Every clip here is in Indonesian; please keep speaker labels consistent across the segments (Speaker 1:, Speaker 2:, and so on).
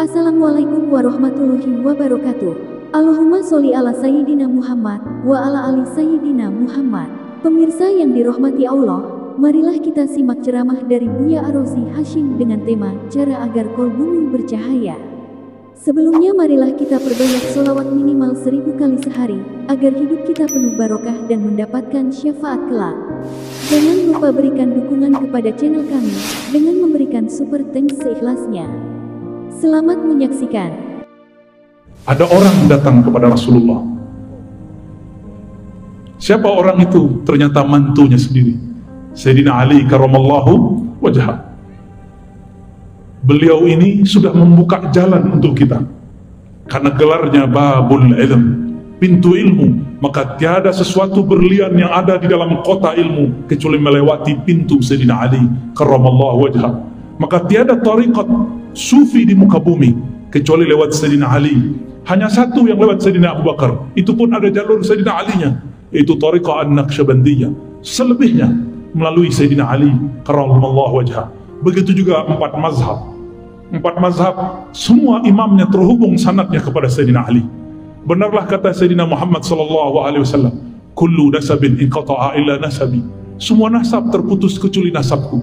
Speaker 1: Assalamualaikum warahmatullahi wabarakatuh. Allahumma sholli ala Sayyidina Muhammad wa ala ali Sayyidina Muhammad. Pemirsa yang dirahmati Allah, marilah kita simak ceramah dari Buya Ar-Razi Hasyim dengan tema cara agar kolbumu bercahaya. Sebelumnya marilah kita perbanyak sholawat minimal 1000 kali sehari, agar hidup kita penuh barokah dan mendapatkan syafaat kelak. Jangan lupa berikan dukungan kepada channel kami, dengan memberikan super thanks seikhlasnya. Selamat menyaksikan.
Speaker 2: Ada orang datang kepada Rasulullah. Siapa orang itu? Ternyata mantunya sendiri, Sayyidina Ali karramallahu wajhah. Beliau ini sudah membuka jalan untuk kita, karena gelarnya babul ilm, pintu ilmu. Maka tiada sesuatu berlian yang ada di dalam kota ilmu kecuali melewati pintu Sayyidina Ali karramallahu wajhah. Maka tiada tariqat sufi di muka bumi kecuali lewat Sayyidina Ali. Hanya satu yang lewat Sayyidina Abu Bakar, itu pun ada jalur Sayyidina Ali-nya, yaitu tariqah An-Naqsyabandiyah. Selebihnya melalui Sayyidina Ali karramallahu wajhah. Begitu juga empat mazhab, semua imamnya terhubung sanadnya kepada Sayyidina Ali. Benarlah kata Sayyidina Muhammad sallallahu alaihi wasallam, kullu nasabin inqata'a illa nasabi. Semua nasab terputus kecuali nasabku.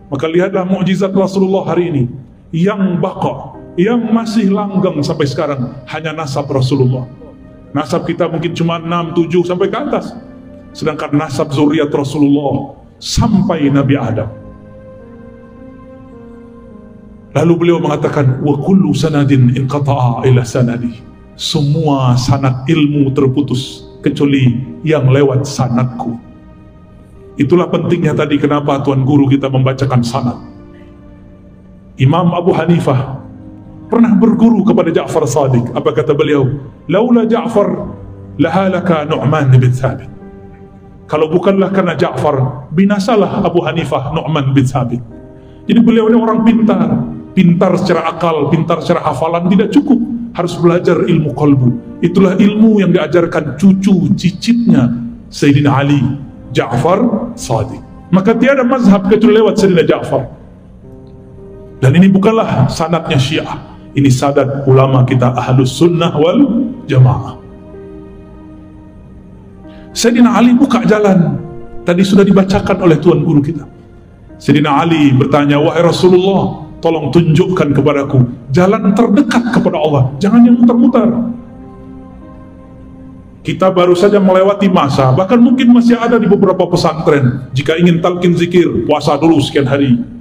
Speaker 2: Maka lihatlah mukjizat Rasulullah hari ini, yang baqa, yang masih langgeng sampai sekarang hanya nasab Rasulullah. Nasab kita mungkin cuma 6, 7 sampai ke atas, sedangkan nasab zuriat Rasulullah sampai Nabi Adam. Lalu beliau mengatakan, wa kullu sanadin inqata'a ila sanadi. Semua sanad ilmu terputus kecuali yang lewat sanadku. Itulah pentingnya tadi kenapa Tuan Guru kita membacakan sanad. Imam Abu Hanifah pernah berguru kepada Ja'far Shadiq. Apa kata beliau? Laula Ja'far lahalaka Nu'man bin Thabit. Kalau bukanlah karena Ja'far, binasalah Abu Hanifah Nu'man bin Thabit. Jadi beliau ini orang pintar secara akal, pintar secara hafalan tidak cukup, harus belajar ilmu qalbu. Itulah ilmu yang diajarkan cucu cicitnya Sayyidina Ali, Ja'far Shadiq. Maka tiada mazhab kecuali lewat Sayyidina Ja'far. Dan ini bukanlah sanadnya Syiah, ini sanad ulama kita Ahlus Sunnah wal Jamaah. Sayyidina Ali buka jalan. Tadi sudah dibacakan oleh Tuan Guru kita. Sayyidina Ali bertanya, wahai Rasulullah, tolong tunjukkan kepadaku jalan terdekat kepada Allah, jangan yang mutar-mutar. Kita baru saja melewati masa, bahkan mungkin masih ada di beberapa pesantren, jika ingin talqin zikir, puasa dulu sekian hari.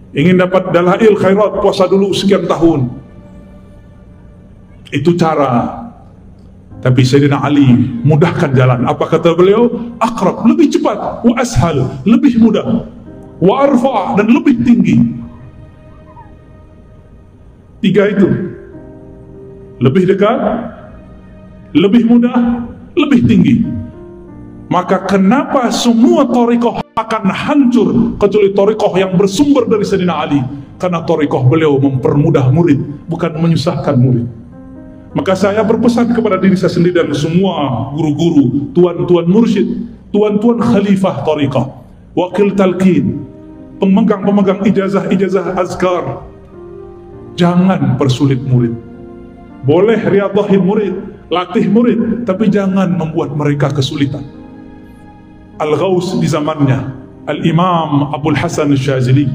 Speaker 2: Ingin dapat dalail khairat, puasa dulu sekian tahun. Itu cara. Tapi Sayyidina Ali mudahkan jalan. Apa kata beliau? Aqrab, lebih cepat. Wa ashal, lebih mudah. Wa arfa', dan lebih tinggi. Tiga itu. Lebih dekat, lebih mudah, lebih tinggi. Maka kenapa semua thariqah akan hancur kecuali thariqah yang bersumber dari Sayyidina Ali? Karena thariqah beliau mempermudah murid, bukan menyusahkan murid. Maka saya berpesan kepada diri saya sendiri dan semua guru-guru, tuan-tuan mursyid, tuan-tuan khalifah thariqah, wakil talqin, pemegang ijazah azkar, jangan persulit murid. Boleh riyadhahin murid, latih murid, tapi jangan membuat mereka kesulitan. Al-Ghaus di zamannya, Al-Imam Abul Hasan Al-Syazili,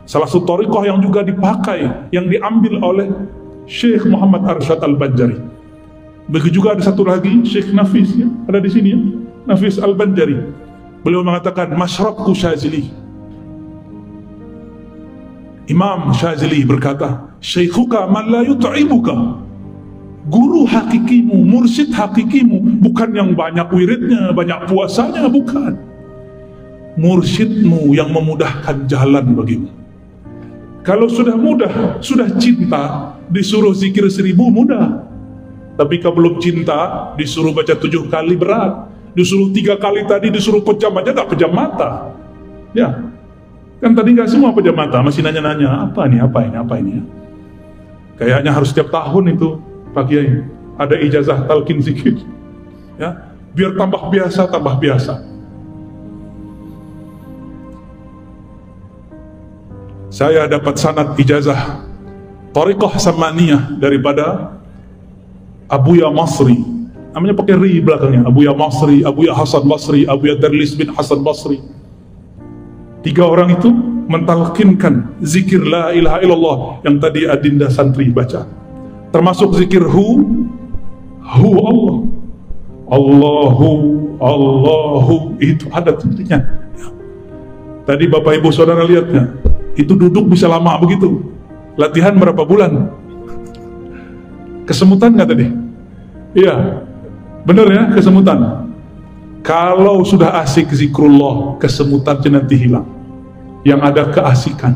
Speaker 2: salah satu thariqah yang juga dipakai, yang diambil oleh Syekh Muhammad Arsyad Al-Banjari. Begitu juga ada satu lagi, Syekh Nafis, ya, ada di sini, ya, Nafis Al-Banjari. Beliau mengatakan, masyrabku Syazili. Imam Syazili berkata, Syaikhuka man la yut'ibuka. Guru hakikimu, mursyid hakikimu bukan yang banyak wiridnya, banyak puasanya, bukan. Mursyidmu yang memudahkan jalan bagimu. Kalau sudah mudah, sudah cinta, disuruh zikir 1000 mudah. Tapi kalau belum cinta, disuruh baca 7 kali berat. Disuruh 3 kali tadi, disuruh pejam aja gak pejam mata. Ya, kan tadi gak semua pejam mata, masih nanya-nanya, apa ini. Kayaknya harus setiap tahun itu, Pak Kiai, ada ijazah talqin zikir, ya, biar tambah biasa. Saya dapat sanad ijazah Thariqah Samaniyah daripada Abuya Masri, namanya pakai ri belakangnya, Abuya Masri, Abuya Hasan Basri, Abuya Darlis bin Hasan Basri. 3 orang itu mentalkinkan zikir la ilaha illallah yang tadi adinda santri baca, termasuk zikir hu Allah, Allahu, itu ada tentunya. Tadi Bapak Ibu Saudara lihatnya, itu duduk bisa lama begitu. Latihan berapa bulan? Kesemutan nggak tadi? Iya, bener ya, kesemutan. Kalau sudah asik zikrullah, kesemutannya nanti hilang. Yang ada keasikan.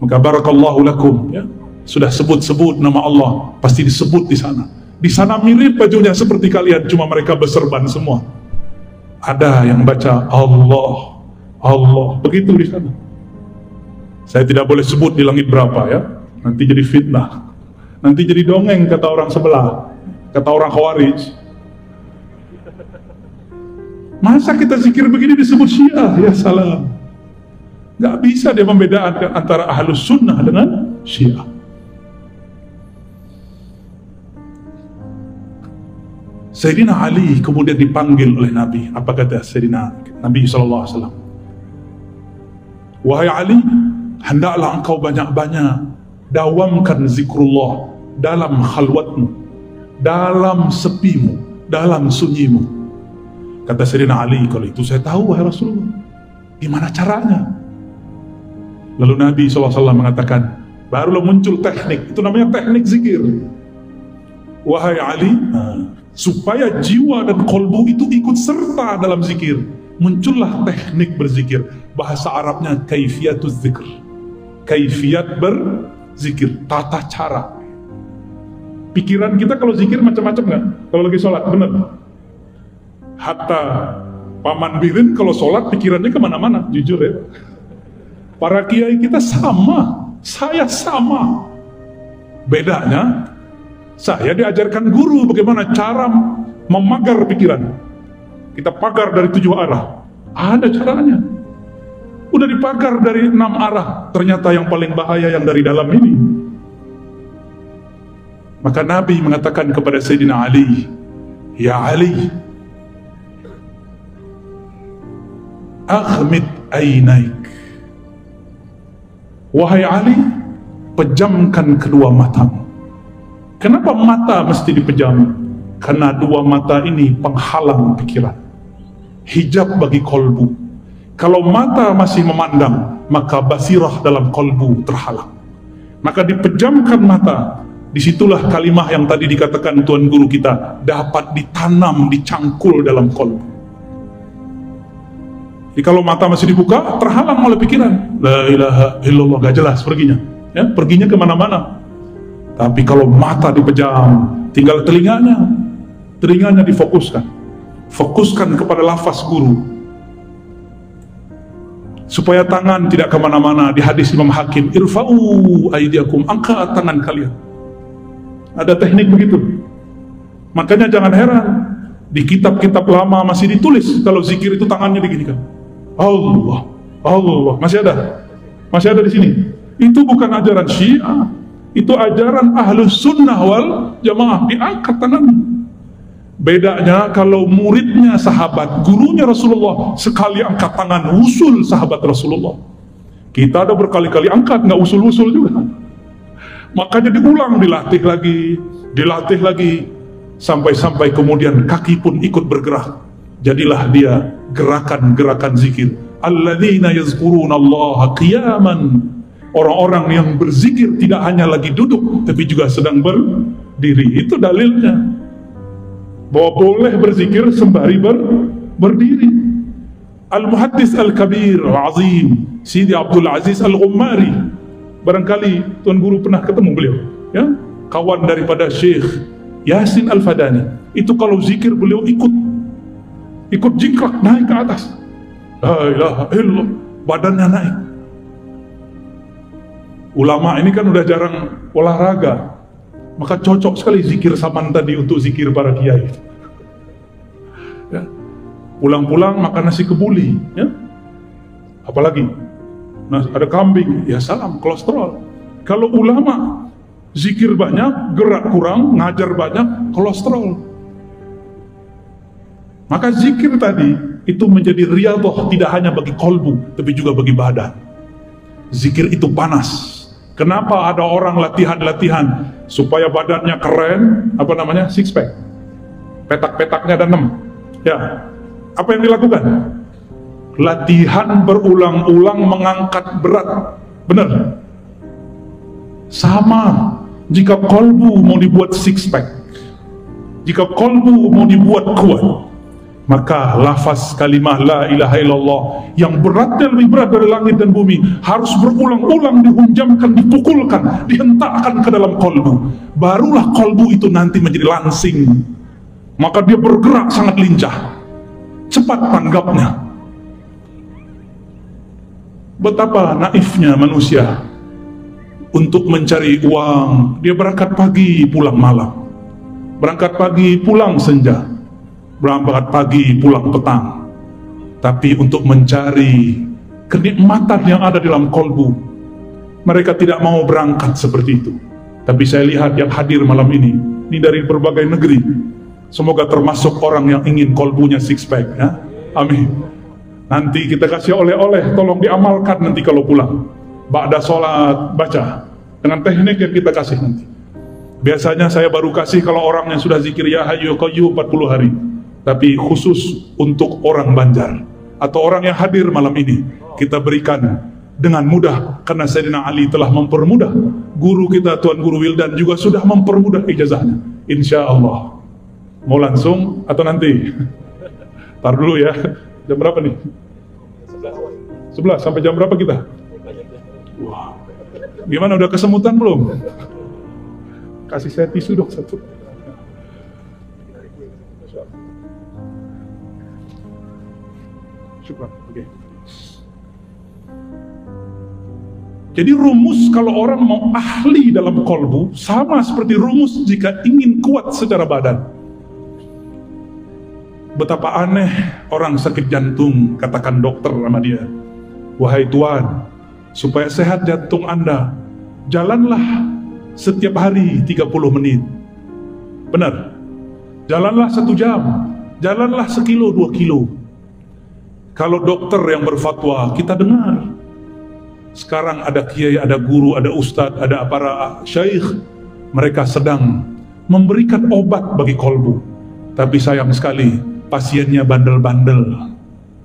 Speaker 2: Maka barakallahu lakum, ya. Sudah sebut-sebut nama Allah, pasti disebut di sana. Di sana mirip bajunya seperti kalian, cuma mereka berserban semua. Ada yang baca Allah, begitu di sana. Saya tidak boleh sebut di langit berapa ya, nanti jadi fitnah, nanti jadi dongeng kata orang sebelah, kata orang Khawarij. Masa kita zikir begini disebut Syiah? Ya salam. Gak bisa dia membedakan antara Ahlus Sunnah dengan Syiah. Sayyidina Ali kemudian dipanggil oleh Nabi. Apa kata Sayyidina Nabi SAW? Wahai Ali, hendaklah engkau banyak-banyak dawamkan zikrullah dalam khalwatmu, dalam sepimu, dalam sunyimu. Kata Sayyidina Ali, kalau itu saya tahu wahai Rasulullah. Gimana caranya? Lalu Nabi SAW mengatakan, barulah muncul teknik, itu namanya teknik zikir. Wahai Ali, supaya jiwa dan kolbu itu ikut serta dalam zikir, muncullah teknik berzikir. Bahasa Arabnya kaifiyatuz zikr, kaifiyat berzikir, tata cara. Pikiran kita kalau zikir macam-macam nggak? Kalau lagi sholat, benar? Hatta Paman Birin kalau sholat pikirannya kemana-mana, jujur ya. Para kiai kita sama, saya sama. Bedanya, saya diajarkan guru bagaimana cara memagar pikiran. Kita pagar dari 7 arah. Ada caranya. Udah dipagar dari 6 arah. Ternyata yang paling bahaya yang dari dalam ini. Maka Nabi mengatakan kepada Sayyidina Ali, ya Ali, akhmid ainaik. Wahai Ali, pejamkan kedua matamu. Kenapa mata mesti dipejam? Karena 2 mata ini penghalang pikiran, hijab bagi kolbu. Kalau mata masih memandang, maka basirah dalam kolbu terhalang. Maka dipejamkan mata. Disitulah kalimah yang tadi dikatakan Tuan Guru kita dapat ditanam, dicangkul dalam kolbu. Jadi kalau mata masih dibuka, terhalang oleh pikiran. La ilaha illallah, gak jelas perginya. Ya, perginya kemana-mana. Tapi kalau mata dipejam, tinggal telinganya difokuskan. Fokuskan kepada lafaz guru. Supaya tangan tidak kemana-mana. Di hadis Imam Hakim, irfa'u aydiakum, angkat tangan kalian. Ada teknik begitu. Makanya jangan heran, di kitab-kitab lama masih ditulis kalau zikir itu tangannya diginikan. Allah, masih ada di sini. Itu bukan ajaran Syiah. Itu ajaran Ahlus Sunnah wal Jamaah, diangkat tangannya. Bedanya kalau muridnya sahabat, gurunya Rasulullah, sekali angkat tangan, usul sahabat Rasulullah. Kita ada berkali-kali angkat, nggak usul-usul juga. Makanya diulang, dilatih lagi, sampai kemudian kaki pun ikut bergerak. Jadilah dia gerakan-gerakan zikir. Alladzina yazkuruna Allah qiyaman. Orang-orang yang berzikir tidak hanya lagi duduk, tapi juga sedang berdiri. Itu dalilnya bahwa boleh berzikir sembari berdiri. Al-Muhaddis Al-Kabir Al-Azim Sidi Abdul Aziz Al-Ghummari, barangkali Tuan Guru pernah ketemu beliau ya? Kawan daripada Syekh Yasin Al-Fadani. Itu kalau zikir beliau ikut jingkrak naik ke atas. La ilaha illallah, badannya naik. Ulama ini kan udah jarang olahraga, maka cocok sekali zikir saman tadi untuk zikir para kiai. Ya. Pulang-pulang makan nasi kebuli, ya. Apalagi ada kambing, ya salam, kolesterol. Kalau ulama zikir banyak, gerak kurang, ngajar banyak, kolesterol. Maka zikir tadi itu menjadi riyadhah tidak hanya bagi kolbu, tapi juga bagi badan. Zikir itu panas. Kenapa ada orang latihan-latihan supaya badannya keren, apa namanya, six pack, petak-petaknya ada 6. Ya, apa yang dilakukan? Latihan berulang-ulang mengangkat berat. Benar. Sama jika kolbu mau dibuat six pack, jika kolbu mau dibuat kuat, maka lafaz kalimah la ilaha illallah yang beratnya lebih berat dari langit dan bumi harus berulang-ulang dihunjamkan, dipukulkan, dihentakkan ke dalam kolbu. Barulah kolbu itu nanti menjadi langsing, maka dia bergerak sangat lincah, cepat tanggapnya. Betapa naifnya manusia untuk mencari uang. Dia berangkat pagi pulang malam, berangkat pagi pulang senja, berangkat pagi pulang petang. Tapi untuk mencari kenikmatan yang ada di dalam kolbu, mereka tidak mau berangkat seperti itu. Tapi saya lihat yang hadir malam ini dari berbagai negeri, semoga termasuk orang yang ingin kolbunya six pack, ya? Amin. Nanti kita kasih oleh-oleh, tolong diamalkan nanti kalau pulang. Ba'da sholat baca dengan teknik yang kita kasih nanti. Biasanya saya baru kasih kalau orang yang sudah zikir ya hayyu qayyum 40 hari. Tapi khusus untuk orang Banjar atau orang yang hadir malam ini, kita berikan dengan mudah karena Sayyidina Ali telah mempermudah. Guru kita Tuan Guru Wildan juga sudah mempermudah ijazahnya. Insya Allah. Mau langsung atau nanti? Tar dulu ya. Jam berapa nih? 11 sampai jam berapa kita? Wah. Gimana, udah kesemutan belum? Kasih saya tisu dong satu. Syukur. Oke. Jadi rumus kalau orang mau ahli dalam kolbu sama seperti rumus jika ingin kuat secara badan. Betapa aneh orang sakit jantung, katakan dokter sama dia, wahai Tuan, supaya sehat jantung Anda, jalanlah setiap hari 30 menit. Benar. Jalanlah 1 jam, jalanlah 1 kilo, 2 kilo. Kalau dokter yang berfatwa, kita dengar. Sekarang ada kiai, ada guru, ada ustadz, ada para syaikh. Mereka sedang memberikan obat bagi kolbu. Tapi sayang sekali, pasiennya bandel-bandel.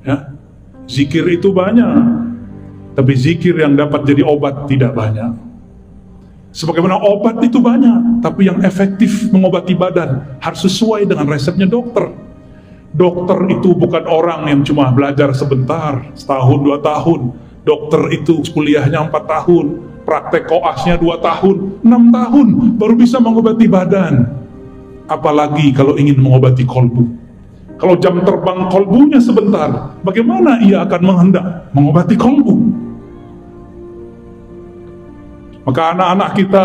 Speaker 2: Ya. Zikir itu banyak, tapi zikir yang dapat jadi obat tidak banyak. Sebagaimana obat itu banyak, tapi yang efektif mengobati badan harus sesuai dengan resepnya dokter. Dokter itu bukan orang yang cuma belajar sebentar, setahun 2 tahun. Dokter itu kuliahnya 4 tahun, praktek koasnya 2 tahun, 6 tahun baru bisa mengobati badan. Apalagi kalau ingin mengobati kolbu. Kalau jam terbang kolbunya sebentar, bagaimana ia akan menghendak mengobati kolbu? Maka anak-anak kita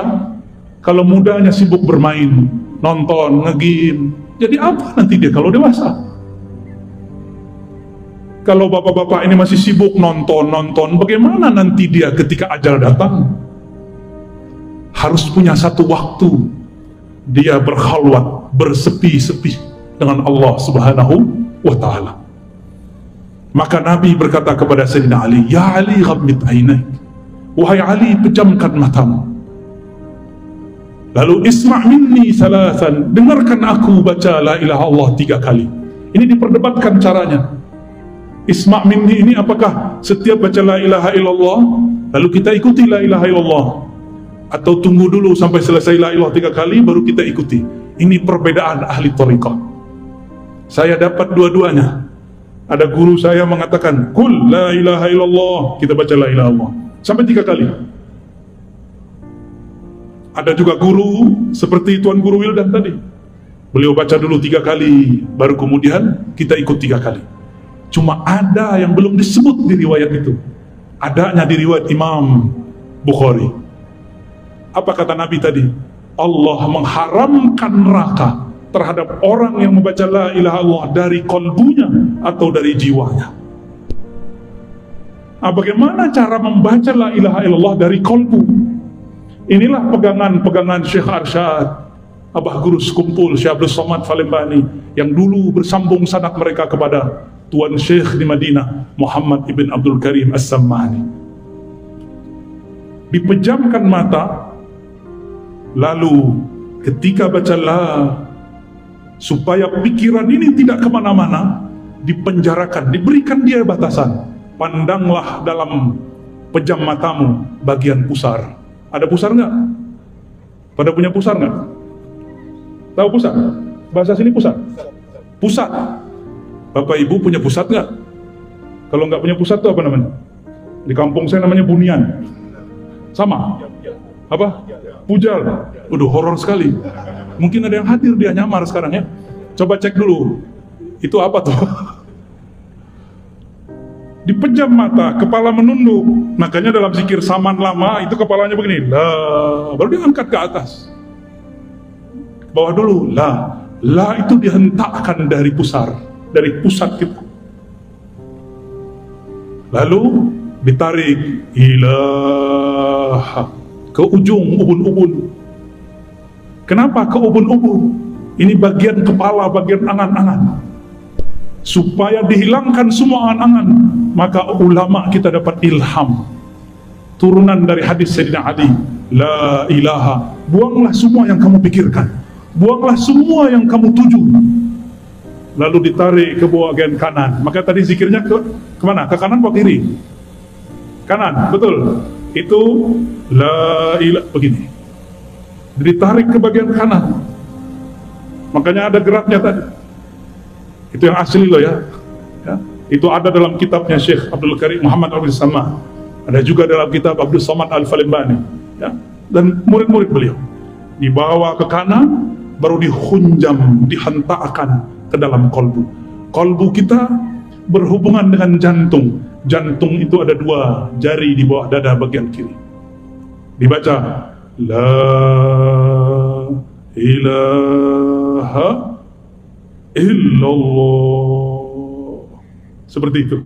Speaker 2: kalau mudanya sibuk bermain, nonton, nge-game, jadi apa nanti dia kalau dewasa? Kalau bapak-bapak ini masih sibuk nonton, bagaimana nanti dia ketika ajal datang? Harus punya satu waktu dia berkhalwat, bersepi-sepi dengan Allah Subhanahu wa ta'ala. Maka Nabi berkata kepada Sayyidina Ali, ya Ali ghammid ainaik, wahai Ali pejamkan matamu. Lalu isma' minni thalathan, dengarkan aku baca la ilaha Allah 3 kali. Ini diperdebatkan caranya. Isma' minni ini apakah setiap baca la ilaha illallah lalu kita ikuti la ilaha illallah, atau tunggu dulu sampai selesai la ilaha 3 kali baru kita ikuti? Ini perbedaan ahli thariqah. Saya dapat dua-duanya. Ada guru saya mengatakan kul la ilaha illallah, kita baca la ilaha illallah sampai 3 kali. Ada juga guru seperti Tuan Guru Wildan tadi, beliau baca dulu 3 kali baru kemudian kita ikut 3 kali. Cuma ada yang belum disebut di riwayat itu. Adanya di riwayat Imam Bukhari. Apa kata Nabi tadi? Allah mengharamkan neraka terhadap orang yang membaca la ilaha illallah dari kolbunya atau dari jiwanya. Bagaimana cara membaca la ilaha illallah dari kolbu? Inilah pegangan-pegangan Syekh Arsyad, Abah Guru Sekumpul Syekh Abdul Somad Falembani, yang dulu bersambung sanad mereka kepada Tuan Syekh di Madinah, Muhammad ibn Abdul Karim As-Sammani. Dipejamkan mata, lalu ketika baca la, supaya pikiran ini tidak kemana-mana, dipenjarakan, diberikan dia batasan. Pandanglah dalam pejam matamu bagian pusar. Ada pusar nggak? Pada punya pusar nggak? Tahu pusat? Bahasa sini pusat. Pusat. Bapak Ibu punya pusat nggak? Kalau nggak punya pusat itu apa namanya? Di kampung saya namanya bunian. Sama? Apa? Pujal. Udah horor sekali. Mungkin ada yang hadir, dia nyamar sekarang ya. Coba cek dulu. Itu apa tuh? Dipejam mata, kepala menunduk. Makanya dalam zikir saman lama itu kepalanya begini, la, baru diangkat ke atas. Bawah dulu, la. La itu dihentakkan dari pusar, dari pusat kita. Lalu ditarik ilaha ke ujung ubun-ubun. Kenapa ke ubun-ubun? Ini bagian kepala, bagian angan-angan. Supaya dihilangkan semua angan-angan, maka ulama kita dapat ilham turunan dari hadis Sayyidina Ali, la ilaha, buanglah semua yang kamu pikirkan, buanglah semua yang kamu tuju, lalu ditarik ke bagian kanan. Maka tadi zikirnya kemana? Ke kanan atau kiri? Kanan, betul. Itu la ilaha, begini, ditarik ke bagian kanan. Makanya ada geraknya tadi. Itu yang asli loh ya. Itu ada dalam kitabnya Syekh Abdul Karim Muhammad Abdul Samad. Ada juga dalam kitab Abdul Somad Al-Falembani ya. Dan murid-murid beliau. Dibawa ke kanan, baru dihunjam, dihentakkan ke dalam kolbu. Kolbu kita berhubungan dengan jantung. Jantung itu ada 2 jari di bawah dada bagian kiri. Dibaca la ilaha illallah, seperti itu.